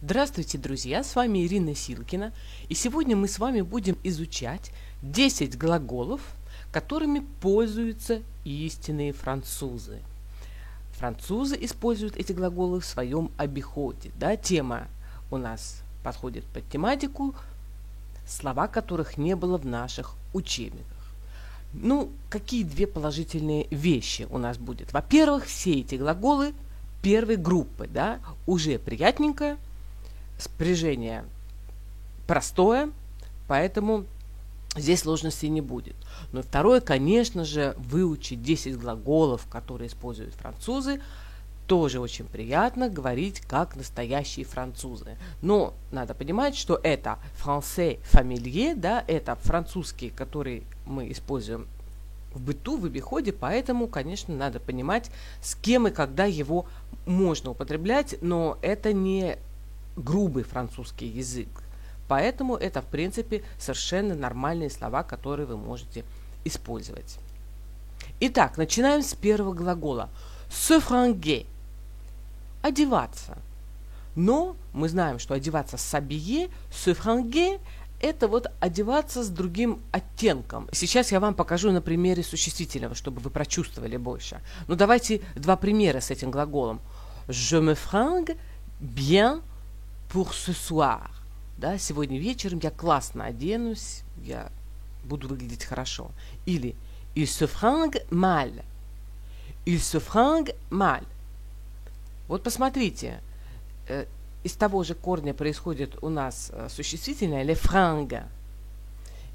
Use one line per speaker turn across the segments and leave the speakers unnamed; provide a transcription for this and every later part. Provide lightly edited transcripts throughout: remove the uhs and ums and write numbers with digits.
Здравствуйте, друзья! С вами Ирина Силкина, и сегодня мы с вами будем изучать 10 глаголов, которыми пользуются истинные французы. Французы используют эти глаголы в своем обиходе. Да? Тема у нас подходит под тематику, слова которых не было в наших учебниках. Какие две положительные вещи у нас будет? Во-первых, все эти глаголы первой группы, да, уже приятненько, спряжение простое, поэтому здесь сложностей не будет. Но второе, конечно же, выучить 10 глаголов, которые используют французы, тоже очень приятно говорить как настоящие французы. Но надо понимать, что это français familier, да, это французский, который мы используем в быту, в обиходе, поэтому, конечно, надо понимать, с кем и когда его можно употреблять, но это не грубый французский язык. Поэтому это, в принципе, совершенно нормальные слова, которые вы можете использовать. Итак, начинаем с первого глагола. Se fringuer. Одеваться. Но мы знаем, что одеваться s'habiller, se fringuer – это вот одеваться с другим оттенком. Сейчас я вам покажу на примере существительного, чтобы вы прочувствовали больше. Давайте два примера с этим глаголом. Je me fringue bien pour ce soir. Да, сегодня вечером я классно оденусь, я буду выглядеть хорошо. Или il se fringue mal. Il se fringue mal. Вот посмотрите, из того же корня происходит у нас существительное les fringues.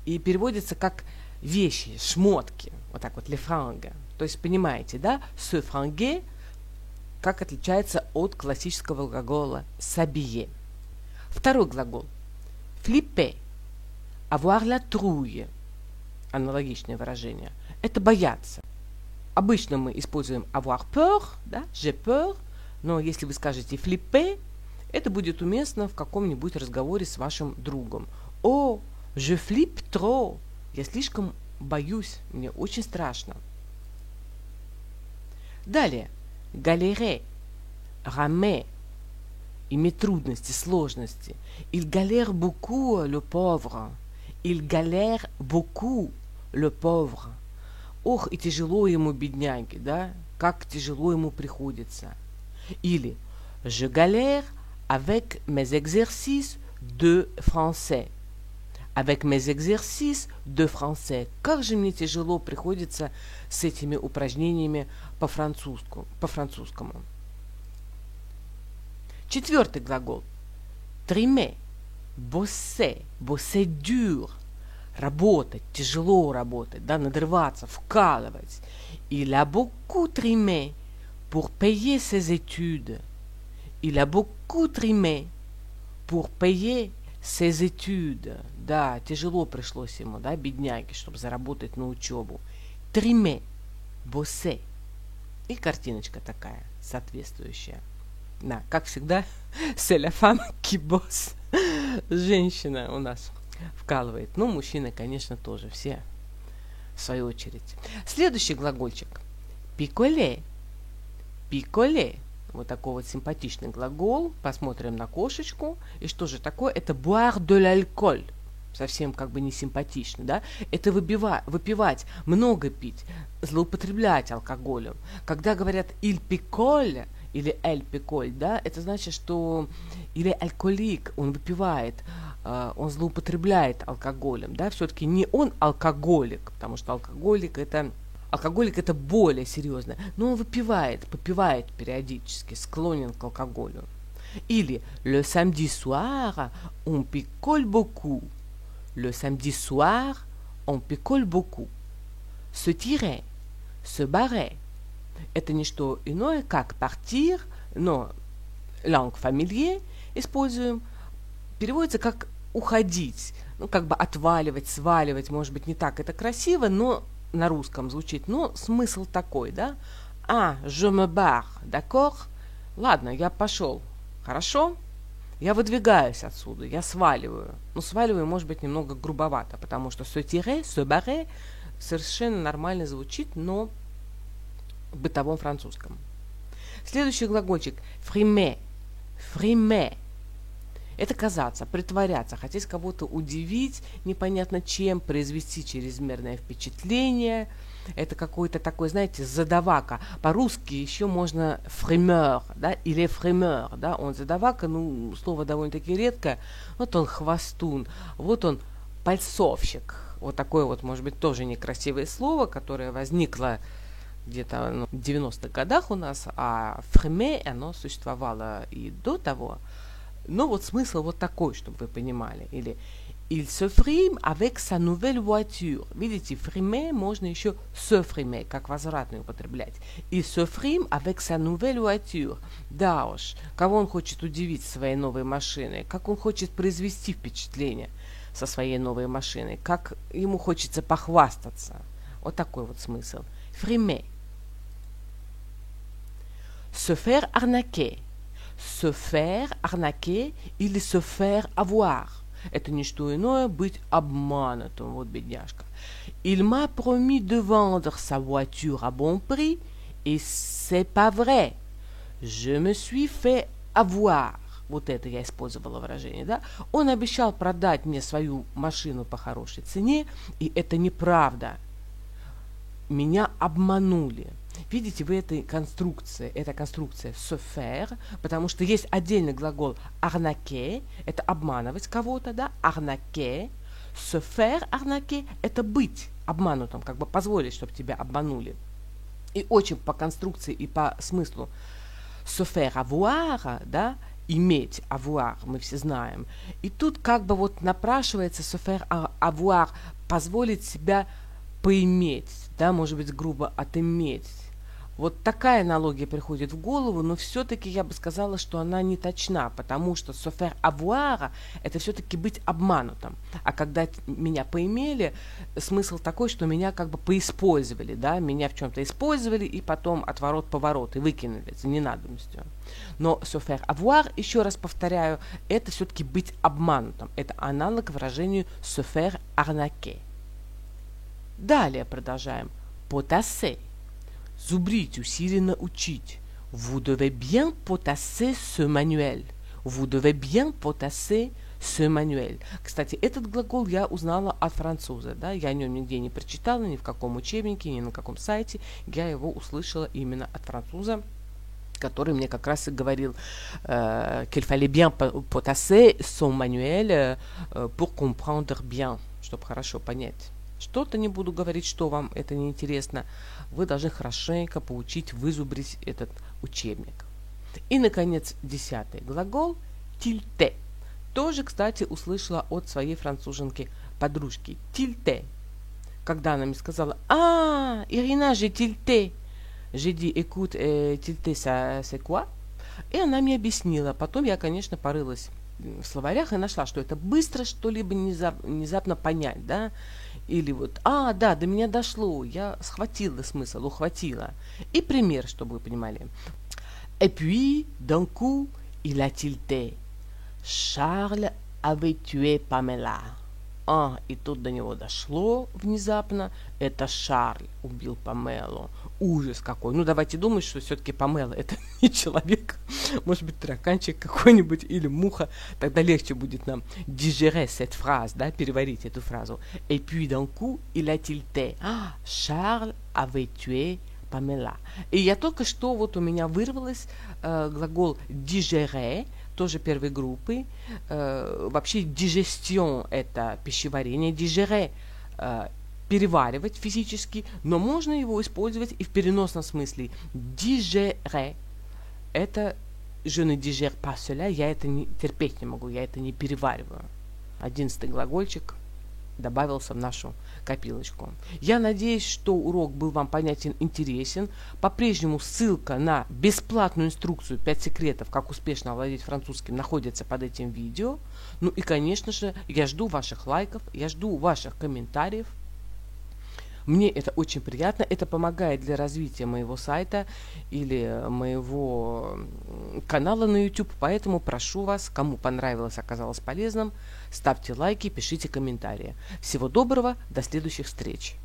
И переводится как вещи, шмотки. Вот так вот, les fringues. То есть, понимаете, да, se fringuer, как отличается от классического глагола s'habiller. Второй глагол. Flipper. Avoir la trouille. Аналогичное выражение. Это бояться. Обычно мы используем avoir peur, да, j'ai peur, но если вы скажете flipper, это будет уместно в каком-нибудь разговоре с вашим другом. О, je flippe trop. Я слишком боюсь, мне очень страшно. Далее. Galérer. Ramer. Иметь трудности, сложности. Il galère beaucoup, le pauvre. Il galère beaucoup, le pauvre. Ох, и тяжело ему, бедняге, да? Как тяжело ему приходится. Или je galère avec mes exercices de français. Avec mes exercices de français. Как же мне тяжело приходится с этими упражнениями по-французскому. Четвертый глагол. Trimer. Bosser. Bosser dur. Работать, тяжело работать, да, надрываться, вкалывать. Il a beaucoup trimé pour payer ses études. Il a beaucoup trimé pour payer ses études. Да, тяжело пришлось ему, да, бедняге, чтобы заработать на учебу. Trimer. Bosser. И картиночка такая, соответствующая. Да, как всегда, c'est la femme qui bosse. Женщина у нас вкалывает. Мужчины, конечно, тоже все в свою очередь. Следующий глагольчик. Picoler. Picoler. Вот такой вот симпатичный глагол. Посмотрим на кошечку. И что же такое? Это boire de l'alcool. Совсем как бы не симпатично, да? Это выпивать, много пить, злоупотреблять алкоголем. Когда говорят il picole или elle picole, да, это значит, что или алкоголик, он выпивает, он злоупотребляет алкоголем, да, все-таки не он алкоголик, потому что алкоголик это более серьезно, но он попивает периодически, склонен к алкоголю. Или le samedi soir, on picole beaucoup. Le samedi soir, on picole beaucoup. Se tirer, se barrer. Это не что иное, как partir, но langue familier используем, переводится как уходить, как бы отваливать, сваливать, может быть, не так это красиво, но на русском звучит, но смысл такой, да? Je me barre, d'accord? Ладно, я пошел, хорошо? Я выдвигаюсь отсюда, я сваливаю. Сваливаю, может быть, немного грубовато, потому что se tirer, se barrer совершенно нормально звучит, но в бытовом французском. Следующий глагольчик frimer. Frimer. Это казаться, притворяться, хотеть кого-то удивить непонятно чем, произвести чрезмерное впечатление. Это какой-то такой, знаете, задавака. По-русски еще можно фример, да, или фример, да, он задавака, ну, слово довольно-таки редкое. Вот он хвостун, вот он пальцовщик. Вот такое вот, может быть, тоже некрасивое слово, которое возникло где-то в 90-х годах у нас, а фриме, оно существовало и до того. Но вот смысл вот такой, чтобы вы понимали. Или il se frime avec sa nouvelle voiture. Видите, фриме можно еще se frimer, как возвратный употреблять. Il se frime avec sa nouvelle voiture. Да уж, кого он хочет удивить своей новой машиной, как он хочет произвести впечатление со своей новой машиной, как ему хочется похвастаться. Вот такой вот смысл. Frimer. Se faire arnaquer. Se faire arnaquer или se faire avoir. Это не что iное быть обманутым, вот бедняжка. Il m'a promis de vendre sa voiture à bon prix, et c'est pas vrai. Je me suis fait avoir. Вот это я использовала выражение, да? Он обещал продать мне свою машину по хорошей цене, и это неправда. Меня обманули. Видите, в этой конструкции, это конструкция se faire, потому что есть отдельный глагол arnaquer, это обманывать кого-то, да, arnaquer, se faire arnaquer, это быть обманутым, как бы позволить, чтобы тебя обманули. И очень по конструкции и по смыслу se faire avoir, да, иметь, avoir, мы все знаем. И тут как бы вот напрашивается se faire avoir, позволить себя поиметь, да, может быть, грубо отыметь. Вот такая аналогия приходит в голову, но все-таки я бы сказала, что она не точна, потому что se faire avoir – это все-таки быть обманутым. А когда меня поимели, смысл такой, что меня как бы поиспользовали, да, меня в чем-то использовали и потом отворот-поворот и выкинули за ненадобностью. Но se faire avoir, еще раз повторяю, это все-таки быть обманутым. Это аналог выражению se faire arnaquer. Далее продолжаем. Potasser. Зубрить, усиленно учить. Vous devez bien potasser ce manuel. Vous devez bien potasser ce manuel. Кстати, этот глагол я узнала от француза. Да? Я о нем нигде не прочитала, ни в каком учебнике, ни на каком сайте. Я его услышала именно от француза, который мне как раз и говорил, qu'il fallait bien potasser son manuel pour comprendre bien, чтобы хорошо понять. Что-то не буду говорить, что вам это не интересно. Вы должны хорошенько поучить вызубрить этот учебник. И, наконец, 10-й глагол «тильте». Тоже, кстати, услышала от своей француженки подружки. «Тильте». Когда она мне сказала «А, Ирина, j'ai tilté». J'ai dit «Écoute, tilté, ça c'est quoi?» И она мне объяснила. Потом я, конечно, порылась в словарях и нашла, что это быстро что-либо внезапно понять, да, или вот, да, до меня дошло, я схватила смысл, ухватила. И пример, чтобы вы понимали. Et puis, d'un coup, il a tilté. Charles avait tué Pamela. И тут до него дошло внезапно. Это Шарль убил Памелу. Ужас какой. Ну, давайте думать, что все-таки Памела это не человек. Может быть, тараканчик какой-нибудь или муха. Тогда легче будет нам digérer cette phrase, да, переварить эту фразу. Et puis, d'un coup, il a tilté. Charles avait tué Pamela. И я только что, вот у меня вырвалось глагол digérer, тоже первой группы. Вообще digestion – это пищеварение, digérer – переваривать физически, но можно его использовать и в переносном смысле. Digérer – это je ne digère pas cela, я это не, терпеть не могу, я это не перевариваю. 11-й глагольчик добавился в нашу копилочку. Я надеюсь, что урок был вам понятен, интересен. По-прежнему ссылка на бесплатную инструкцию 5 секретов, как успешно овладеть французским, находится под этим видео. Ну и, конечно же, я жду ваших лайков, я жду ваших комментариев. Мне это очень приятно, это помогает для развития моего сайта или моего канала на YouTube, поэтому прошу вас, кому понравилось, оказалось полезным, ставьте лайки, пишите комментарии. Всего доброго, до следующих встреч!